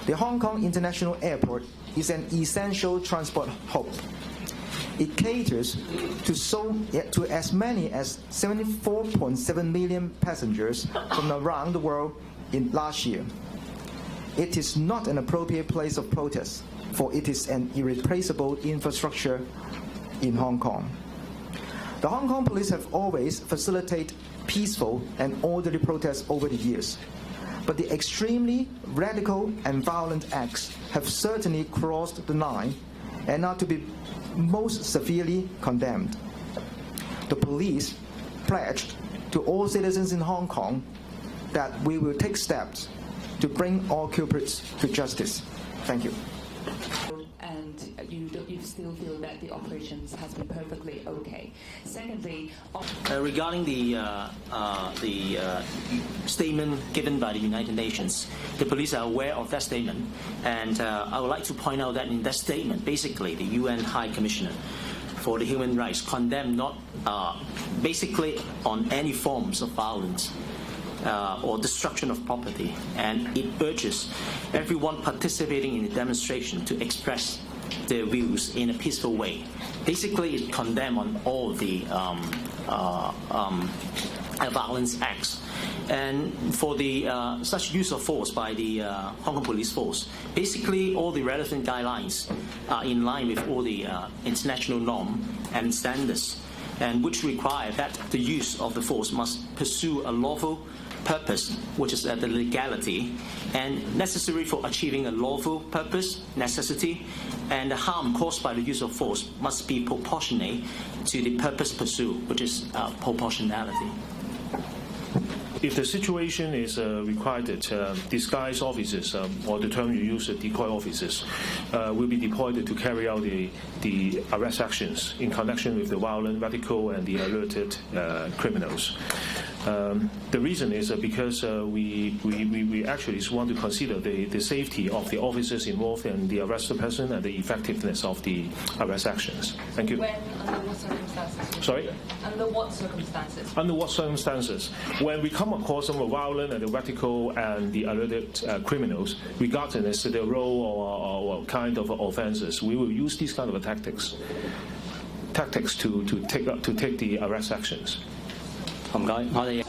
The Hong Kong International Airport is an essential transport hub. It caters to as many as 74.7 million passengers from around the world in last year. It is not an appropriate place of protest, for it is an irreplaceable infrastructure in Hong Kong. The Hong Kong police have always facilitated peaceful and orderly protests over the years, but the extremely radical and violent acts have certainly crossed the line and are to be most severely condemned. The police pledged to all citizens in Hong Kong that we will take steps to bring all culprits to justice. Thank you. And you still feel that the operations has been perfectly okay. Secondly, regarding the statement given by the United Nations, the police are aware of that statement, and I would like to point out that in that statement, basically the UN High Commissioner for the Human Rights condemned not basically on any forms of violence or destruction of property, and it urges everyone participating in the demonstration to express their views in a peaceful way. Basically, it condemns on all the violence acts. And for the such use of force by the Hong Kong Police Force, basically all the relevant guidelines are in line with all the international norms and standards, and which require that the use of the force must pursue a lawful purpose, which is the legality, and necessary for achieving a lawful purpose, necessity, and the harm caused by the use of force must be proportionate to the purpose pursued, which is proportionality. If the situation is required that disguised officers, or the term you use, decoy officers, will be deployed to carry out the arrest actions in connection with the violent, radical, and the alerted criminals. The reason is because we actually want to consider the safety of the officers involved in the arrested person and the effectiveness of the arrest actions. Thank you. When, under what circumstances? Sorry? Under what circumstances? Under what circumstances? When we come across some of the violent and the radical and the alerted criminals, regardless of their role or kind of offences, we will use these kind of tactics to take the arrest actions. 唔該，我哋。